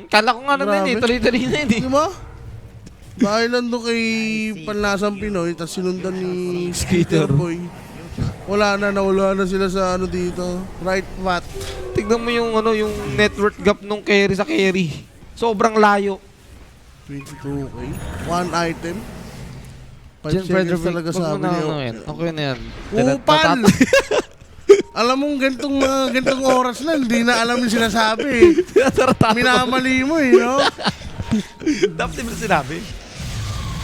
Kala ko nga na Grabe. eh. Tuloy-tuloy na yun eh. Di ba? Dahil lang doon kay Panlasang Pinoy, tapos sinundan ni Skater Boy. Wala na sila sa ano dito. Right path. Tignan mo yung ano, yung network gap nung carry sa carry. Sobrang layo. 22k. One item. 5 Jen seconds Frederick, talaga wag mo sabi na niyo. ano yan. Okay na yan. Upal! Alam mo, gantong oras na, hindi na alam yung sinasabi. Minamali mo eh, no? Dapat mo sinabi.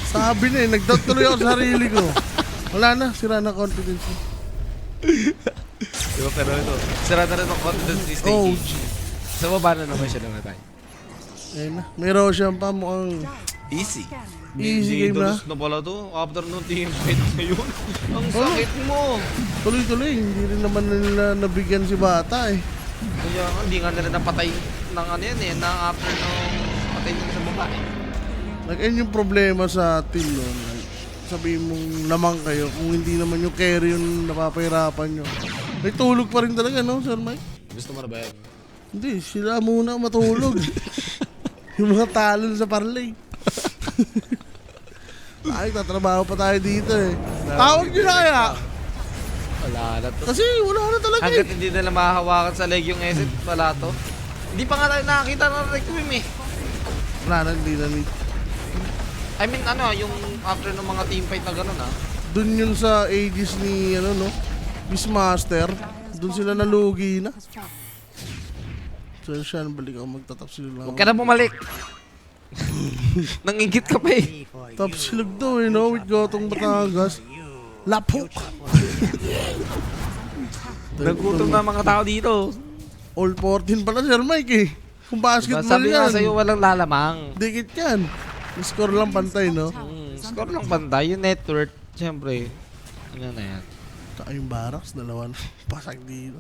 Sabi na eh, nagdoubt tuloy ako sa sarili ko. Wala na, sira na confidence. Diba, pero ito, sira na rin ang confidence ni Stagey. Oh, Sa baba na naman siya namatay. ayun na. May Roshan pa, mukhang Easy. easy game na. na pala to. After nung team fight na yun. Ang sakit mo. Tuloy-tuloy, hindi rin naman nila nabigyan si Bata eh. Kaya nga, hindi nga nila napatay ng ano yan eh. Na after nung patay nila sa baba eh. Like, ayun yung problema sa team nun. Sabihin mong lamang kayo, kung hindi naman yung carry yung napapahirapan nyo. May tulog pa rin talaga, no, Sir Mike? Gusto mo na ba yan? Hindi, sila muna matulog. Yung mga talon sa parlay. Ay, tatrabaho pa tayo dito eh. Tawag nyo na kaya? Wala na to. Kasi wala na talaga Hanggat eh. hindi nila mahahawakan sa leg yung exit, wala to. Hindi pa nga tayo nakakita ng requiem eh. Wala na, hindi na need. I mean, ano, yung after ng mga team fight na gano'n ah. Dun yun sa ages ni, ano no, Beastmaster. Dun sila nalugi na. So siya, balik ako magtatap sila lang. Huwag ka na bumalik. Nangingit ka pa eh. Top silog daw eh, no? With Gotong Batangas. Lapok! Nagutom na mga tao dito. All 14 pala, Sir Mike eh. Kung basketball Sabi nga yan. sa'yo, walang lalamang. Dikit yan. Score lang pantay, no? Score lang pantay. Yung net worth, siyempre, ano na yan. Saka yung barracks, dalawa na. Pasag dito.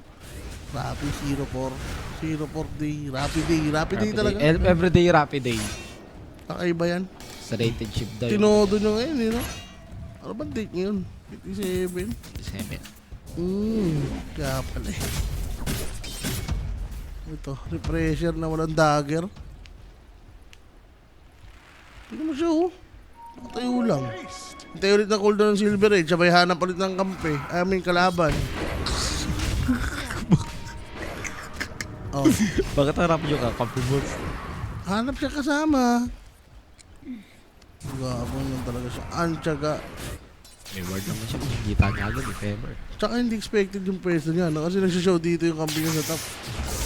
Rapid 0-4. 0-4 day. Rapid day. Rapid day talaga. Everyday rapid day. Kakaiba yan. Sa rated ship daw yun. Tinodo nyo ngayon, eh, no? Ano ba date ngayon? 57. 7. Kaya pala eh. Ito, refresher na walang dagger. Tignan mo siya, oh. Nakatayo lang. Hintay ulit na cooldown ng Silver Age, sabay hanap ulit ng kampe. I mean, kalaban. Oh, Bakit harap nyo ka, Kapibot? hanap siya kasama. Gabang lang talaga siya. Antsaga. May word naman siya. Kita niya agad, if ever. Tsaka hindi expected yung pwesto niya, no? Kasi nagsishow dito yung kampe niya sa top.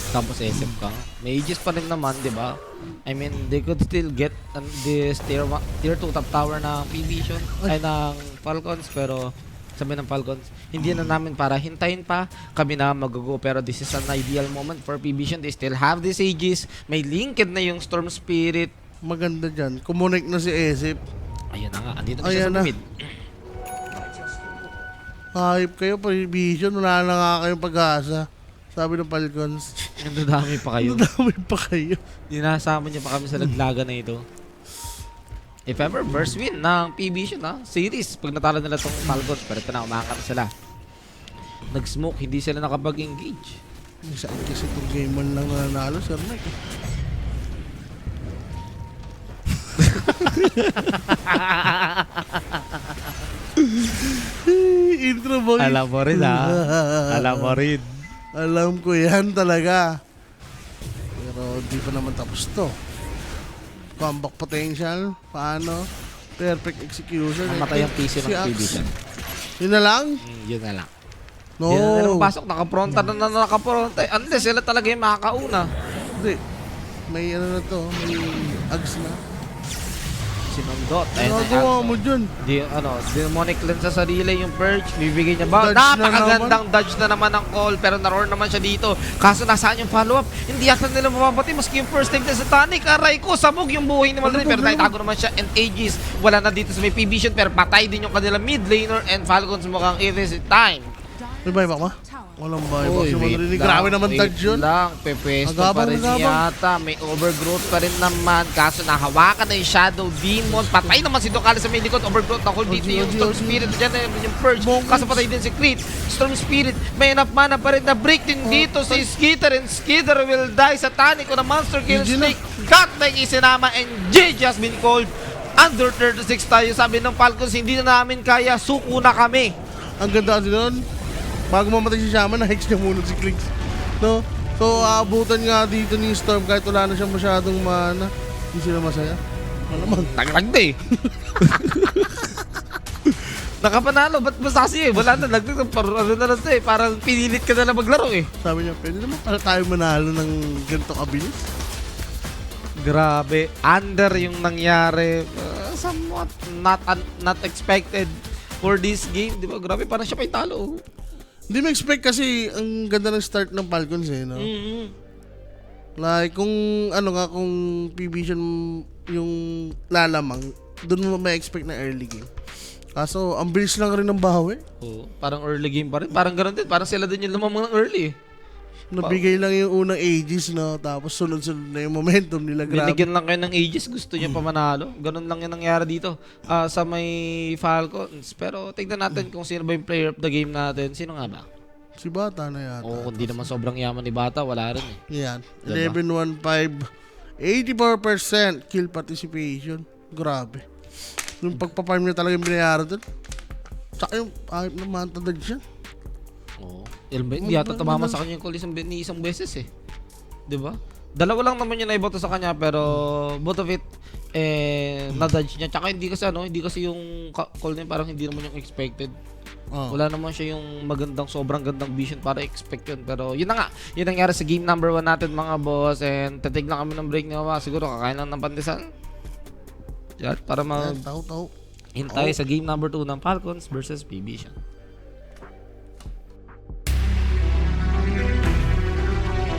Tapos SM ka. May ages pa rin naman, di ba? I mean, they could still get this tier 2 top tower ng P-Vision ay ng Falcons, pero Sabi ng Falcons, hindi na namin para hintayin pa, kami na mag-go. Pero this is an ideal moment for PBision. They still have these Aegis. May linked na yung Storm Spirit. Maganda dyan. Kumunik na si Esip. Ayun na nga, andito na siya Ayan sa na. mid. Hype kayo, Vision. Wala na nga kayong pag-asa. Sabi ng Falcons. Nandadami pa kayo. Nadamay pa kayo. Dinasama niya pa kami sa laglaga na ito. If ever, first win ng PBision series. Pag natalo nila itong Falcons, pero ito na, umakakata sila. Nag-smoke, hindi sila nakapag-engage. Saan kasi itong game man lang nanalo, Sir Mike. Intro boy. Alam mo rin Alam mo rin. Alam ko yan talaga. Pero di pa naman tapos to. Comeback potential. Paano? Perfect execution. Namatay ang PC ng Axe. PBision. Yun na lang? Yun na lang. No. Yun na lang pasok, nakapronta na nakapronta. Unless sila talaga yung makakauna. Hindi. May ano na to. May ags na. Sinundot. Ano gawa mo dyan? Demonic lens sa sarili yung perch. Bibigay niya ba? Dodge na Napakagandang dodge na naman ang call. Pero naroon naman siya dito. Kaso nasaan yung follow-up? Hindi yata nila mababati. Maski yung first take na sa Tonic. Aray ko, sabog yung buhay ni Maldini. Pero naitago naman siya. And Aegis, wala na dito sa may PBision. Pero patay din yung kanila mid laner. And Falcons mukhang it is time. May buyback ba? Walang buyback. Uy, Si wait Madrid. lang, Grabe naman wait dodge yun. lang, pepesto pa Agabang, rin yata. May overgrowth pa rin naman. Kaso nahawakan na yung Shadow Demon. Patay naman si Dokali sa may likod. Overgrowth na hold dito yung Storm Spirit. Diyan na yung Purge. Kaso patay din si Crit. Storm Spirit. May enough mana pa rin na break din dito si Skitter. And Skitter will die sa Tonic on a monster kill snake. Got na isinama and GG has been called. Under 36 tayo. Sabi ng Falcons, hindi na namin kaya. Suko na kami. Ang ganda kasi nun. Bago mamatay si Shaman, na-hex niya muna si Clicks. No? So, aabutan nga dito ni Storm kahit wala na siyang masyadong mana. Hindi sila masaya. Malamang. Taglag na eh. Nakapanalo, ba't masasi eh? Wala na, nagdag parang ano na lang to eh. Parang pinilit ka na lang maglaro eh. Sabi niya, pwede naman para tayo manalo ng ganito kabilis. Grabe, under yung nangyari. Somewhat not expected for this game. Di ba? Grabe, parang siya pa yung talo. Hindi mo expect kasi ang ganda ng start ng Falcons eh, no? Like, kung kung PBision yung lalamang, doon mo ma-expect na early game. Kaso, ang bilis lang rin ng bawi. Oo, parang early game pa rin. Parang ganun din. Parang sila din yung lumamang ng early eh. Nabigay lang yung unang ages, no? Tapos sunod-sunod na yung momentum nila. Grabe. Binigyan lang kayo ng ages, gusto niya pa manalo. Ganun lang yung nangyari dito sa may Falcons. Pero tignan natin kung sino ba yung player of the game natin. Sino nga ba? Si Bata na yata. Oo, kung di naman sobrang yaman ni Bata, wala rin eh. Yan. Diba? 11-1-5. 84% kill participation. Grabe. Yung pagpaparm niya talaga yung binayaran doon. Tsaka yung ayop na mantadad siya. Oo. Hindi yata tumama sa kanya yung call isang beses eh. 'Di ba? Dalawa lang naman yung naiboto sa kanya pero both of it na-dodge niya. Tsaka hindi kasi yung call niya parang hindi naman yung expected. Wala naman siya yung sobrang gandang vision para expect yun. Pero yun na nga, yun nangyari sa game number 1 natin mga boss. And tatig lang kami ng break niya. Siguro kakain lang ng pandesal. Yan, para Tao. hintay sa game number 2 ng Falcons versus PBision.